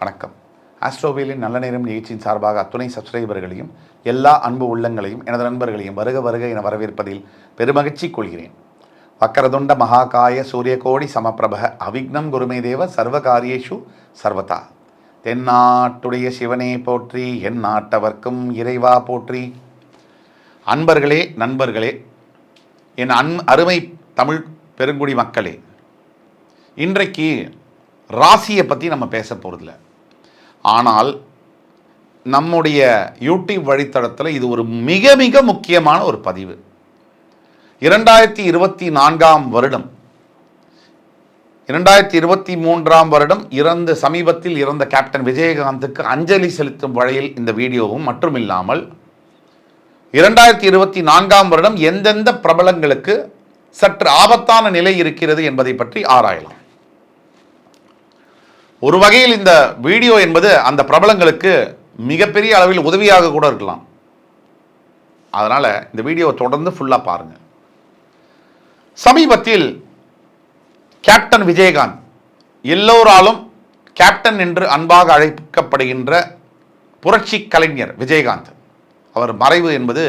வணக்கம். ஆஸ்ட்ரோவேலின் நல்ல நேரம் நிகழ்ச்சியின் சார்பாக அத்துணை சப்ஸ்கிரைபர்களையும் எல்லா அன்பு உள்ளங்களையும் எனது நண்பர்களையும் வருக வருக என வரவேற்பதில் பெருமகிழ்ச்சி கொள்கிறேன். வக்கரதுண்ட மகாகாய சூரியகோடி சமப்பிரப அவிக்னம் குருமே தேவ சர்வகாரியேஷு சர்வதா. தென்னாட்டுடைய சிவனே போற்றி, என் நாட்டவர்க்கும் இறைவா போற்றி. அன்பர்களே, நண்பர்களே, என் அருமை தமிழ் பெருங்குடி மக்களே, இன்றைக்கு ராசியை பற்றி நம்ம பேச போகிறதில்ல. ஆனால் நம்முடைய யூடியூப் வழித்தடத்தில் இது ஒரு மிக மிக முக்கியமான ஒரு பதிவு. 2024 வருடம் 2023 வருடம் சமீபத்தில் இறந்த கேப்டன் விஜயகாந்துக்கு அஞ்சலி செலுத்தும் வகையில் இந்த வீடியோவும் மற்றும் இல்லாமல் 2024 வருடம் எந்தெந்த பிரபலங்களுக்கு சற்று ஆபத்தான நிலை இருக்கிறது என்பதை பற்றி ஆராயலாம். ஒரு வகையில் இந்த வீடியோ என்பது அந்த பிரபலங்களுக்கு மிகப்பெரிய அளவில் உதவியாக கூட இருக்கலாம். அதனால் இந்த வீடியோவை தொடர்ந்து ஃபுல்லாக பாருங்கள். சமீபத்தில் கேப்டன் விஜயகாந்த், எல்லோராலும் கேப்டன் என்று அன்பாக அழைக்கப்படுகின்ற புரட்சி கலைஞர் விஜயகாந்த், அவர் மறைவு என்பது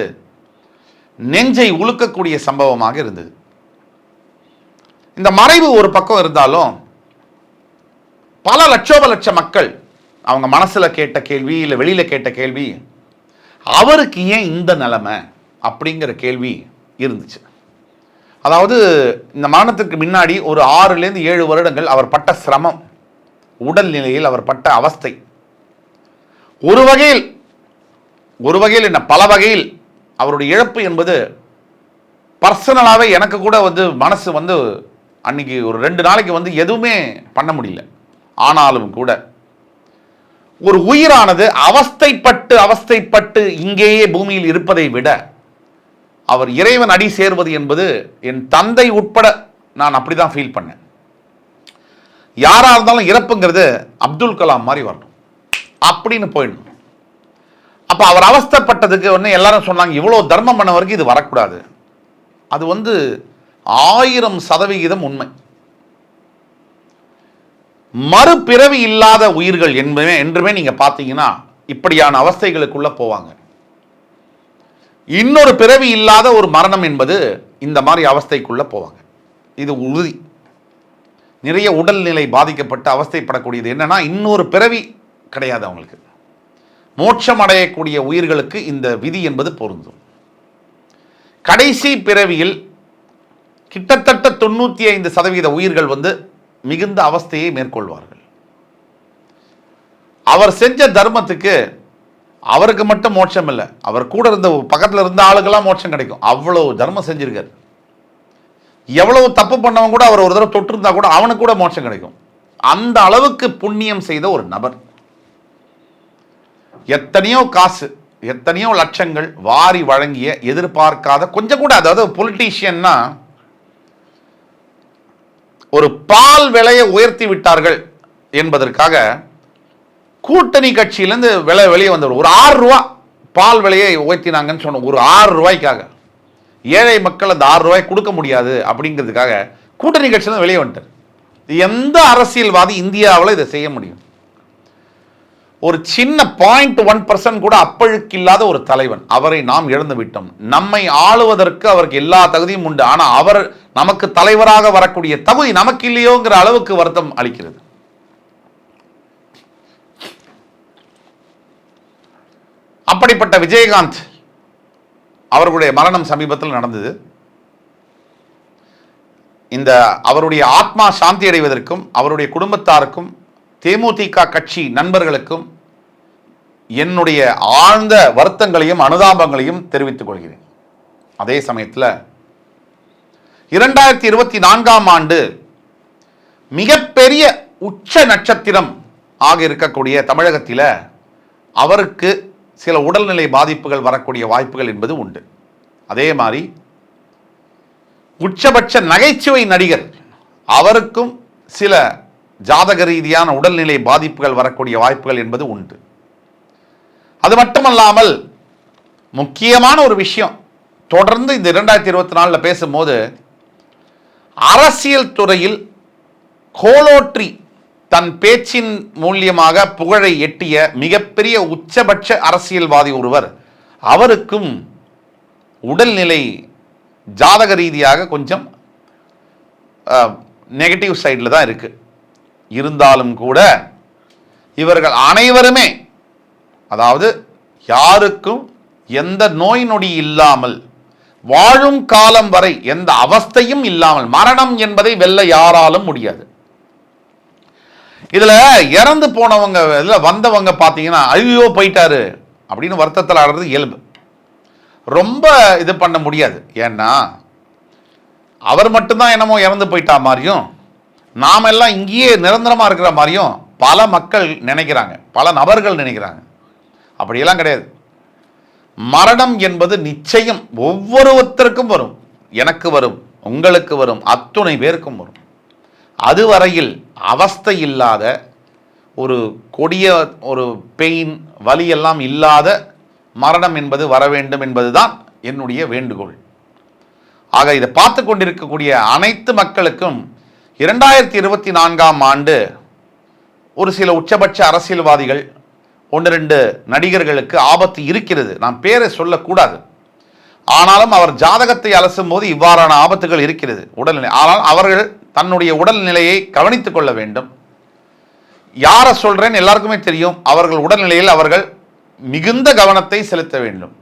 நெஞ்சை உலுக்கக்கூடிய சம்பவமாக இருந்தது. இந்த மறைவு ஒரு பக்கம் இருந்தாலும் பல லட்ச மக்கள் அவங்க மனசில் கேட்ட கேள்வி, இல்லை வெளியில் கேட்ட கேள்வி, அவருக்கு ஏன் இந்த நிலைமை அப்படிங்கிற கேள்வி இருந்துச்சு. அதாவது இந்த மரணத்துக்கு முன்னாடி ஒரு 6-7 வருடங்கள் அவர் பட்ட சிரமம், உடல்நிலையில் அவர் பட்ட அவஸ்தை, ஒரு வகையில் என்ன பல வகையில் அவருடைய இழப்பு என்பது பர்சனலாகவே எனக்கு கூட மனசு அன்னைக்கு ஒரு 2 நாளைக்கு எதுவுமே பண்ண முடியல. ஆனாலும் கூட ஒரு உயிரானது அவஸ்தைப்பட்டு இங்கேயே பூமியில் இருப்பதை விட அவர் இறைவன் அடி சேர்வது என்பது என் தந்தை உட்பட நான் அப்படிதான் ஃபீல் பண்ணேன். யாரா இருந்தாலும் இறப்புங்கிறது அப்துல் கலாம் மாதிரி வரணும் அப்படின்னு போயிடணும். அப்ப அவர் அவஸ்தைப்பட்டதுக்கு எல்லாரும் சொன்னாங்க, இவ்வளவு தர்மம் பண்ண வரைக்கும் இது வரக்கூடாது. அது 1000% உண்மை. மறுபிறவி இல்லாத உயிர்கள் என்றுமே நீங்க பார்த்தீங்கன்னா இப்படியான அவஸ்தைகளுக்குள்ள போவாங்க. இன்னொரு பிறவி இல்லாத ஒரு மரணம் என்பது இந்த மாதிரி அவஸ்தைக்குள்ள போவாங்க. இது உறுதி. நிறைய உடல்நிலை பாதிக்கப்பட்ட அவஸ்தைப்படக்கூடியது என்னன்னா, இன்னொரு பிறவி கிடையாது அவங்களுக்கு. மோட்சம் அடையக்கூடிய உயிர்களுக்கு இந்த விதி என்பது பொருந்தும். கடைசி பிறவியில் கிட்டத்தட்ட 95% உயிர்கள் மிகுந்த அவஸ்தையை மேற்கொள்வார்கள். அவர் செஞ்ச தர்மத்துக்கு அவருக்கு மட்டும் மோட்சம் இல்லை, அவர் கூட இருந்த பக்கத்தில் இருந்த ஆளுக்கெல்லாம் மோட்சம் கிடைக்கும். அவ்வளவு தர்மம் செஞ்சிருக்காரு. எவ்வளவு தப்பு பண்ணவங்க கூட அவர் ஒரு தடவை தொட்டிருந்தா கூட அவனுக்கு கூட மோட்சம் கிடைக்கும். அந்த அளவுக்கு புண்ணியம் செய்த ஒரு நபர். எத்தனையோ காசு, எத்தனையோ லட்சங்கள் வாரி வழங்கிய, எதிர்பார்க்காத கொஞ்சம் கூட, அதாவது பொலிட்டீஷியன்னா ஒரு பால் விலையை உயர்த்தி விட்டார்கள் என்பதற்காக கூட்டணி கட்சியிலிருந்து விலை வெளியே வந்தவர். ஒரு 6 ரூபா பால் விலையை உயர்த்தினாங்கன்னு சொன்ன ஒரு 6 ரூபாய்க்காக ஏழை மக்கள் அந்த 6 ரூபாய் கொடுக்க முடியாது அப்படிங்கிறதுக்காக கூட்டணி கட்சியிலிருந்து வெளியே வந்துட்டார். எந்த அரசியல்வாதி இந்தியாவில் இதை செய்ய முடியும்? ஒரு சின்ன 0.1% கூட அப்பழுக்கு இல்லாத ஒரு தலைவன், அவரை நாம் இழந்து விட்டோம். நம்மை ஆளுவதற்கு அவருக்கு எல்லா தகுதியும் உண்டு. ஆனால் அவர் நமக்கு தலைவராக வரக்கூடிய தகுதி நமக்கு இல்லையோங்கிற அளவுக்கு வருத்தம் அளிக்கிறது. அப்படிப்பட்ட விஜயகாந்த் அவர்களுடைய மரணம் சமீபத்தில் நடந்தது. இந்த அவருடைய ஆத்மா சாந்தி அடைவதற்கும் அவருடைய குடும்பத்தாருக்கும் தேமுதிக கட்சி நண்பர்களுக்கும் என்னுடைய ஆழ்ந்த வருத்தங்களையும் அனுதாபங்களையும் தெரிவித்துக் கொள்கிறேன். அதே சமயத்தில் 2024 ஆண்டு மிகப்பெரிய உச்ச நட்சத்திரம் ஆக இருக்கக்கூடிய தமிழகத்தில் அவருக்கு சில உடல்நிலை பாதிப்புகள் வரக்கூடிய வாய்ப்புகள் என்பது உண்டு. அதே மாதிரி உச்சபட்ச நகைச்சுவை நடிகர் அவருக்கும் சில ஜாதக ரீதியான உடல்நிலை பாதிப்புகள் வரக்கூடிய வாய்ப்புகள் என்பது உண்டு. அது மட்டுமல்லாமல் முக்கியமான ஒரு விஷயம், தொடர்ந்து இந்த 2024 பேசும்போது அரசியல் துறையில் கோலோற்றி தன் பேச்சின் மூலியமாக புகழை எட்டிய மிகப்பெரிய உச்சபட்ச அரசியல்வாதி ஒருவர், அவருக்கும் உடல்நிலை ஜாதக ரீதியாக கொஞ்சம் நெகட்டிவ் சைடில் தான் இருக்கு. இருந்தாலும் கூட இவர்கள் அனைவருமே, அதாவது யாருக்கும் எந்த நோய் நொடி இல்லாமல் வாழும் காலம் வரை எந்த அவஸ்தையும் இல்லாமல், மரணம் என்பதை வெல்ல யாராலும் முடியாது. இதுல இறந்து போனவங்க, இதுல வந்தவங்க பார்த்தீங்கன்னா ஐயோ போயிட்டாரு அப்படின்னு வருத்தத்தில் ஆடுறது இயல்பு. ரொம்ப இது பண்ண முடியாது. ஏன்னா அவர் மட்டும்தான் என்னமோ இறந்து போயிட்டா மாதிரியும், நாம எல்லாம் இங்கேயே நிரந்தரமா இருக்கிற மாதிரியும் பல மக்கள் நினைக்கிறாங்க, பல நபர்கள் நினைக்கிறாங்க. அப்படியெல்லாம் கிடையாது. மரணம் என்பது நிச்சயம் ஒவ்வொருத்தருக்கும் வரும். எனக்கு வரும், உங்களுக்கு வரும், அத்துணை பேருக்கும் வரும். அதுவரையில் அவஸ்தை இல்லாத, ஒரு கொடிய ஒரு பெயின் வலியெல்லாம் இல்லாத மரணம் என்பது வர வேண்டும் என்பதுதான் என்னுடைய வேண்டுகோள். ஆக இதை பார்த்து கொண்டிருக்கக்கூடிய அனைத்து மக்களுக்கும் 2024ஆம் ஆண்டு ஒரு சில உச்சபட்ச அரசியல்வாதிகள், 1-2 நடிகர்களுக்கு ஆபத்து இருக்கிறது. நான் பேரை சொல்லக்கூடாது. ஆனாலும் அவர் ஜாதகத்தை அலசும் போது இவ்வாறான ஆபத்துகள் இருக்கிறது உடல்நிலை. ஆனால் அவர்கள் தன்னுடைய உடல்நிலையை கவனித்துக் கொள்ள வேண்டும். யாரை சொல்றேன்னு எல்லாருக்குமே தெரியும். அவர்கள் உடல்நிலையில் அவர்கள் மிகுந்த கவனத்தை செலுத்த வேண்டும்.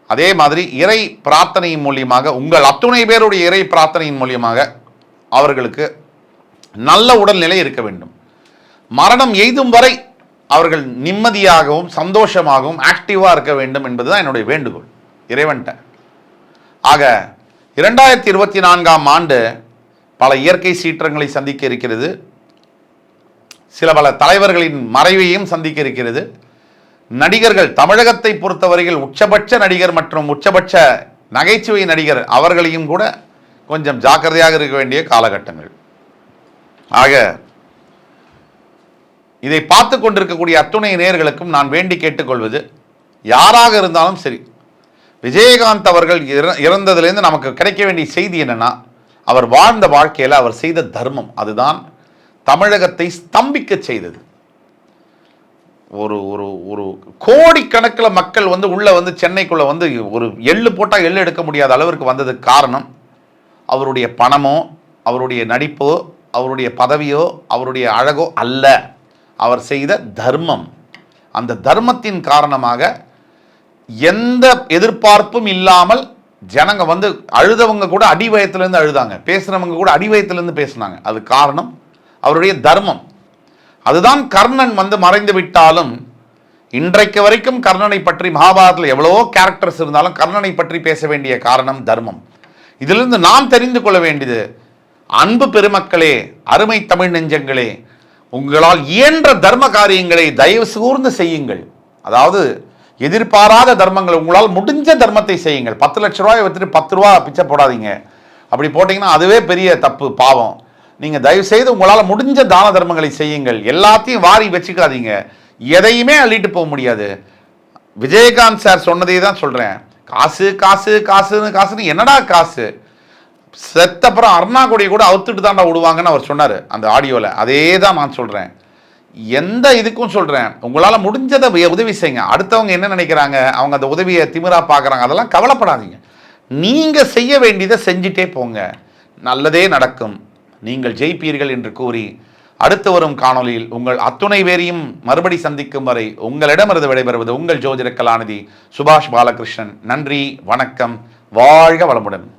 அதே மாதிரி இறை பிரார்த்தனையின் மூலியமாக, உங்கள் அத்துணை பேருடைய இறை பிரார்த்தனையின் மூலியமாக அவர்களுக்கு நல்ல உடல்நிலை இருக்க வேண்டும். மரணம் எய்தும் வரை அவர்கள் நிம்மதியாகவும் சந்தோஷமாகவும் ஆக்டிவாக இருக்க வேண்டும் என்பதுதான் என்னுடைய வேண்டுகோள் இறைவன்ட்ட. ஆக 2024ஆம் ஆண்டு பல இயற்கை சீற்றங்களை சந்திக்க இருக்கிறது. சில பல தலைவர்களின் மறைவையும் சந்திக்க இருக்கிறது. நடிகர்கள், தமிழகத்தை பொறுத்தவரையில் உச்சபட்ச நடிகர் மற்றும் உச்சபட்ச நகைச்சுவை நடிகர் அவர்களையும் கூட கொஞ்சம் ஜாக்கிரதையாக இருக்க வேண்டிய காலகட்டங்கள். ஆக இதை பார்த்து கொண்டிருக்கக்கூடிய அத்துணை நேயர்களுக்கும் நான் வேண்டி கேட்டுக்கொள்வது, யாராக இருந்தாலும் சரி, விஜயகாந்த் அவர்கள் இறந்ததிலிருந்து நமக்கு கிடைக்க வேண்டிய செய்தி என்னன்னா, அவர் வாழ்ந்த வாழ்க்கையில் அவர் செய்த தர்மம், அதுதான் தமிழகத்தை ஸ்தம்பிக்க செய்தது. ஒரு ஒரு ஒரு கோடிக்கணக்கில் மக்கள் உள்ள சென்னைக்குள்ள ஒரு எள்ளு போட்டால் எள்ளு எடுக்க முடியாத அளவிற்கு வந்ததுக்கு காரணம் அவருடைய பணமோ, அவருடைய நடிப்போ, அவருடைய பதவியோ, அவருடைய அழகோ அல்ல, அவர் செய்த தர்மம். அந்த தர்மத்தின் காரணமாக எந்த எதிர்பார்ப்பும் இல்லாமல் ஜனங்க அழுதவங்க கூட அடிவயத்திலிருந்து அழுதாங்க, பேசுனவங்க கூட அடிவயத்திலிருந்து பேசினாங்க. அது காரணம் அவருடைய தர்மம். அதுதான் கர்ணன் மறைந்து விட்டாலும் இன்றைக்கு வரைக்கும் கர்ணனை பற்றி மகாபாரதத்தில் எவ்வளவோ கேரக்டர்ஸ் இருந்தாலும் கர்ணனை பற்றி பேச வேண்டிய காரணம் தர்மம். இதிலிருந்து நாம் தெரிந்து கொள்ள வேண்டியது, அன்பு பெருமக்களே, அருமை தமிழ் நெஞ்சங்களே, உங்களால் இயன்ற தர்ம காரியங்களை தயவு கூர்ந்து செய்யுங்கள். அதாவது எதிர்பாராத தர்மங்கள், உங்களால் முடிஞ்ச தர்மத்தை செய்யுங்கள். 10 லட்ச ரூபாய் வச்சுட்டு 10 ரூபா பிச்சை போடாதீங்க. அப்படி போட்டிங்கன்னா அதுவே பெரிய தப்பு, பாவம். நீங்கள் தயவு செய்து உங்களால் முடிஞ்ச தான தர்மங்களை செய்யுங்கள். எல்லாத்தையும் வாரி வச்சுக்காதீங்க. எதையுமே அள்ளிட்டு போக முடியாது. விஜயகாந்த் சார் சொன்னதே தான் சொல்கிறேன். காசு காசு காசுன்னு காசுன்னு என்னடா காசு? செத்தப்புறம் அருணாகொடியை கூட அவுத்துட்டு தான்டா விடுவாங்கன்னு அவர் சொன்னார் அந்த ஆடியோவில். அதே தான் நான் சொல்கிறேன். எந்த இதுக்கும் சொல்கிறேன், உங்களால் முடிஞ்சதை உதவி செய்யுங்க. அடுத்தவங்க என்ன நினைக்கிறாங்க, அவங்க அந்த உதவியை திமிரா பார்க்குறாங்க, அதெல்லாம் கவலைப்படாதீங்க. நீங்கள் செய்ய வேண்டியதை செஞ்சுட்டே போங்க, நல்லதே நடக்கும், நீங்கள் ஜெயிப்பீர்கள் என்று கூறி அடுத்து வரும் காணொலியில் உங்கள் அத்துணை பேரையும் மறுபடி சந்திக்கும் வரை உங்களிடமிருந்து விடைபெறுவது உங்கள் ஜோதிட கலாநிதி சுபாஷ் பாலகிருஷ்ணன். நன்றி, வணக்கம், வாழ்க வளமுடன்.